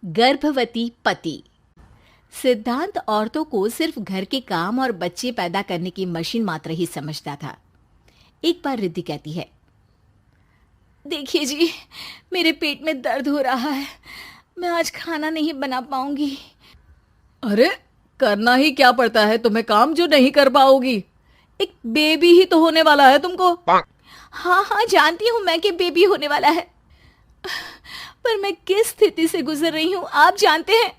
गर्भवती पति। सिद्धांत औरतों को सिर्फ घर के काम और बच्चे पैदा करने की मशीन मात्र ही समझता था। एक बार रिद्धि कहती है, देखिए जी, मेरे पेट में दर्द हो रहा है, मैं आज खाना नहीं बना पाऊंगी। अरे करना ही क्या पड़ता है तुम्हें काम जो नहीं कर पाओगी? एक बेबी ही तो होने वाला है तुमको। हाँ हाँ, जानती हूँ मैं कि बेबी होने वाला है, पर मैं किस स्थिति से गुजर रही हूँ आप जानते हैं।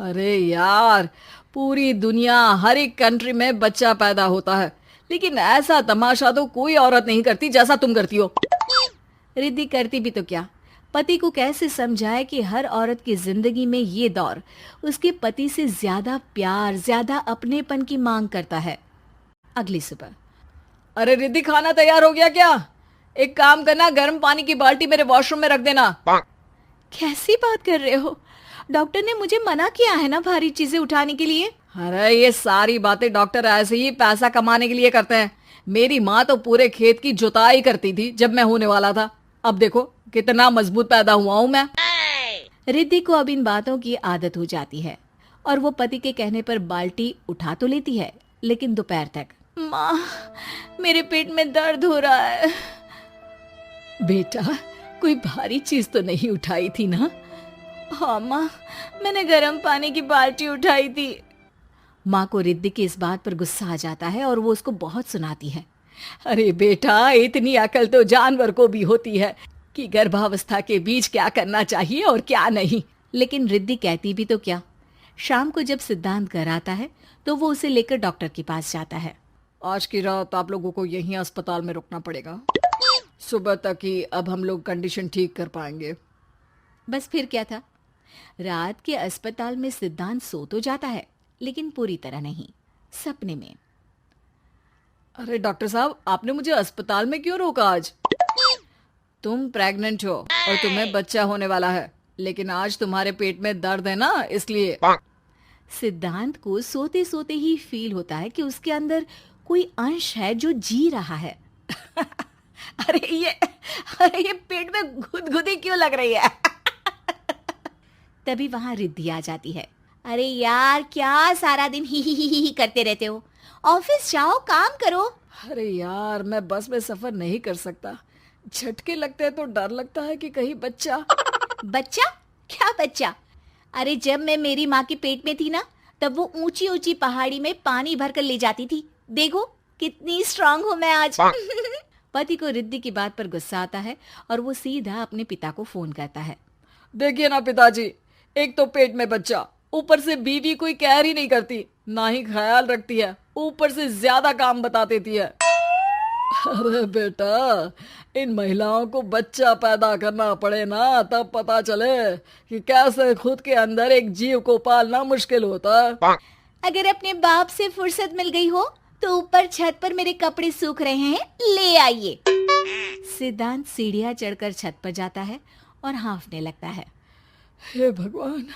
अरे यार, पूरी दुनिया हर एक कंट्री में बच्चा पैदा होता है, लेकिन ऐसा तमाशा तो कोई औरत नहीं करती जैसा तुम करती हो। रिद्धि करती भी तो क्या, पति को कैसे समझाए कि हर औरत की जिंदगी में ये दौर उसके पति से ज्यादा प्यार, ज्यादा अपनेपन की मांग करता है। अगली सुबह, अरे रिद्धि, खाना तैयार हो गया क्या? एक काम करना, गर्म पानी की बाल्टी मेरे वॉशरूम में रख देना। कैसी बात कर रहे हो? डॉक्टर ने मुझे मना किया है ना भारी चीजें उठाने के लिए। अरे ये सारी बातें डॉक्टर ऐसे ही पैसा कमाने के लिए करते हैं। मेरी माँ तो पूरे खेत की जुताई करती थी जब मैं होने वाला था। अब देखो कितना मजबूत पैदा हुआ हूँ मैं। रिद्धि को अब इन बातों की आदत हो जाती है और वो पति के कहने पर बाल्टी उठा तो लेती है, लेकिन दोपहर तक। माँ, मेरे पेट में दर्द हो रहा है। बेटा, कोई भारी चीज तो नहीं उठाई थी ना? हाँ माँ, मैंने गर्म पानी की बाल्टी उठाई थी। माँ को रिद्धि की इस बात पर गुस्सा आ जाता है और वो उसको बहुत सुनाती है। अरे बेटा, इतनी अकल तो जानवर को भी होती है कि गर्भावस्था के बीच क्या करना चाहिए और क्या नहीं। लेकिन रिद्धि कहती भी तो क्या। शाम को जब सिद्धांत घर आता है तो वो उसे लेकर डॉक्टर के पास जाता है। आज की रात आप लोगों को यहीं अस्पताल में रुकना पड़ेगा, सुबह तक ही अब हम लोग कंडीशन ठीक कर पाएंगे। बस फिर क्या था, रात के अस्पताल में सिद्धांत सो तो जाता है, लेकिन पूरी तरह नहीं, सपने में। अरे डॉक्टर साहब, आपने मुझे अस्पताल में क्यों रोका आज? तुम प्रेग्नेंट हो और तुम्हें बच्चा होने वाला है, लेकिन आज तुम्हारे पेट में दर्द है ना, इसलिए। सिद्धांत को सोते सोते ही फील होता है कि उसके अंदर कोई अंश है जो जी रहा है। अरे ये पेट में गुदगुदी क्यों लग रही है? तभी वहां रिद्धि आ जाती है। अरे यार, क्या सारा दिन ही करते रहते हो? ऑफिस जाओ, काम करो। अरे यार, मैं बस में सफर नहीं कर सकता। झटके लगते हैं तो डर लगता है कि कहीं बच्चा। बच्चा? क्या बच्चा? अरे जब मैं मेरी माँ के पेट में थी ना, तब वो ऊंची ऊंची पहाड़ी में पानी भरकर ले जाती थी। देखो कितनी स्ट्रांग हूँ मैं आज। पति को रिद्धि की बात पर गुस्सा आता है और वो सीधा अपने पिता को फोन करता है। देखिए ना पिताजी, एक तो पेट में बच्चा, ऊपर से बीवी कोई केयर ही नहीं करती, ना ही ख्याल रखती है, ऊपर से ज्यादा काम बता देती है। अरे बेटा, इन महिलाओं को बच्चा पैदा करना पड़े ना, तब पता चले कि कैसे खुद के अंदर एक जीव को पालना मुश्किल होता है। अगर अपने बाप से फुर्सत मिल गई हो तो ऊपर छत पर मेरे कपड़े सूख रहे हैं, ले आइए। सिद्धांत सीढ़ियां चढ़कर छत पर जाता है और हाँफने लगता है। हे भगवान,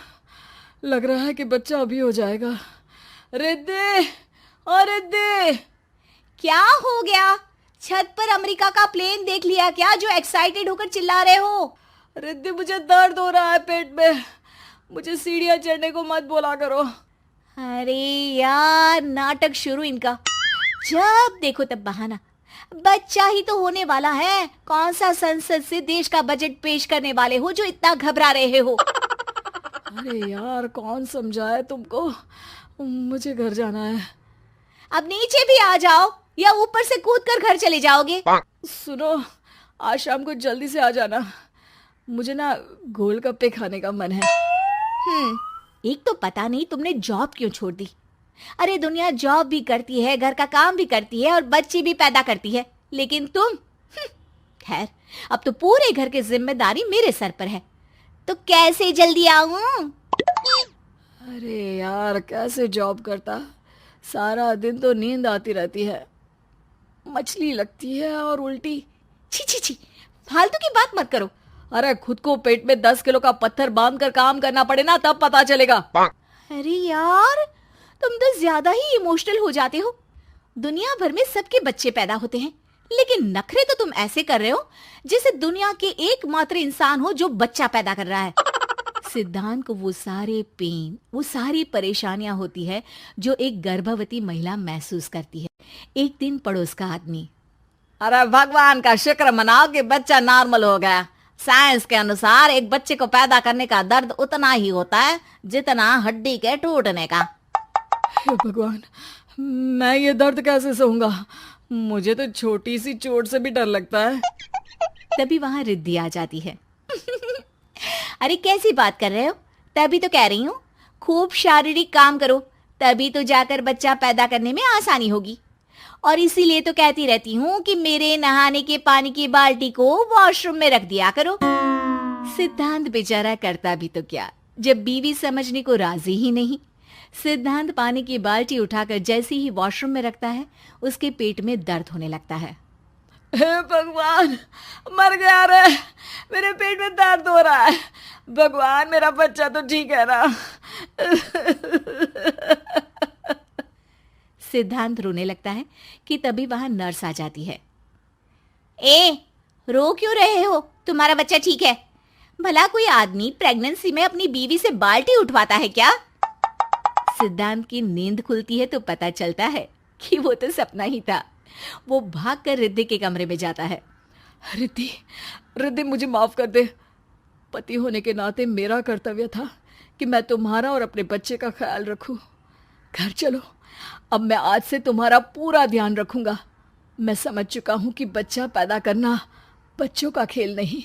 लग रहा है कि बच्चा अभी हो जाएगा। रिद्धि, ओ रिद्धि! क्या हो गया? छत पर अमेरिका का प्लेन देख लिया क्या जो एक्साइटेड होकर चिल्ला रहे हो? रिद्धि, मुझे दर्द हो रहा है पेट में, मुझे सीढ़ियां चढ़ने को मत बोला करो। अरे यार, नाटक शुरू इनका। जब देखो तब बहाना। बच्चा ही तो होने वाला है, कौन सा संसद से देश का बजट पेश करने वाले हो जो इतना घबरा रहे हो? अरे यार, कौन समझाए तुमको, मुझे घर जाना है। अब नीचे भी आ जाओ या ऊपर से कूदकर घर चले जाओगे? सुनो, आज शाम को जल्दी से आ जाना, मुझे ना गोलगप्पे खाने का मन है। एक तो पता नहीं तुमने जॉब क्यों छोड़ दी। अरे दुनिया जॉब भी करती है, घर का काम भी करती है और बच्चे भी पैदा करती है, लेकिन तुम खैर, अब तो पूरे घर की जिम्मेदारी मेरे सर पर है, तो कैसे जल्दी आऊं? अरे यार, कैसे जॉब करता, सारा दिन तो नींद आती रहती है, मछली लगती है और उल्टी। छी छी छी, फालतू की बात मत करो। अरे खुद को पेट में 10 किलो का पत्थर बांध कर काम करना पड़े ना, तब पता चलेगा। अरे यार, तुम तो ज्यादा ही इमोशनल हो जाते हो। दुनिया भर में सबके बच्चे पैदा होते हैं, लेकिन नखरे तो तुम ऐसे कर रहे हो जैसे दुनिया के एकमात्र इंसान हो जो बच्चा पैदा कर रहा है। सिद्धांत को वो सारे पेन, वो सारी परेशानियां होती है जो एक गर्भवती महिला महसूस करती है। एक दिन पड़ोस का आदमी, अरे भगवान का शुक्र मनाओ कि बच्चा नॉर्मल हो गया। साइंस के अनुसार एक बच्चे को पैदा करने का दर्द उतना ही होता है जितना हड्डी के टूटने का। हे भगवान, मैं ये दर्द कैसे सहूंगा? मुझे तो छोटी सी चोट से भी डर लगता है। तभी वहां रिद्धि आ जाती है। अरे कैसी बात कर रहे हो? तभी तो कह रही हूँ, खूब शारीरिक काम करो, तभी तो जाकर बच्चा पैदा करने में आसानी होगी। और इसीलिए तो कहती रहती हूँ कि मेरे नहाने के पानी की बाल्टी को वॉशरूम में रख दिया करो। सिद्धांत बेचारा करता भी तो क्या, जब बीवी समझने को राजी ही नहीं। सिद्धांत पानी की बाल्टी उठाकर जैसे ही वॉशरूम में रखता है, उसके पेट में दर्द होने लगता है। हे भगवान, मर गया रे, मेरे पेट में दर्द हो रहा है। भगवान, मेरा बच्चा तो ठीक है ना? सिद्धांत रोने लगता है कि तभी वहां नर्स आ जाती है। ए, रो क्यों रहे हो? तुम्हारा बच्चा ठीक है। भला कोई आदमी प्रेगनेंसी में अपनी बीवी से बाल्टी उठवाता है क्या? सिद्धांत की नींद खुलती है तो पता चलता है कि वो तो सपना ही था। वो भागकर रिद्धि के कमरे में जाता है। रिद्धि, रिद्धि, मुझे माफ कर दे। पति होने के नाते मेरा कर्तव्य था कि मैं तुम्हारा और अपने बच्चे का ख्याल रखूं। घर चलो, अब मैं आज से तुम्हारा पूरा ध्यान रखूंगा। मैं समझ चुका हूं कि बच्चा पैदा करना बच्चों का खेल नहीं।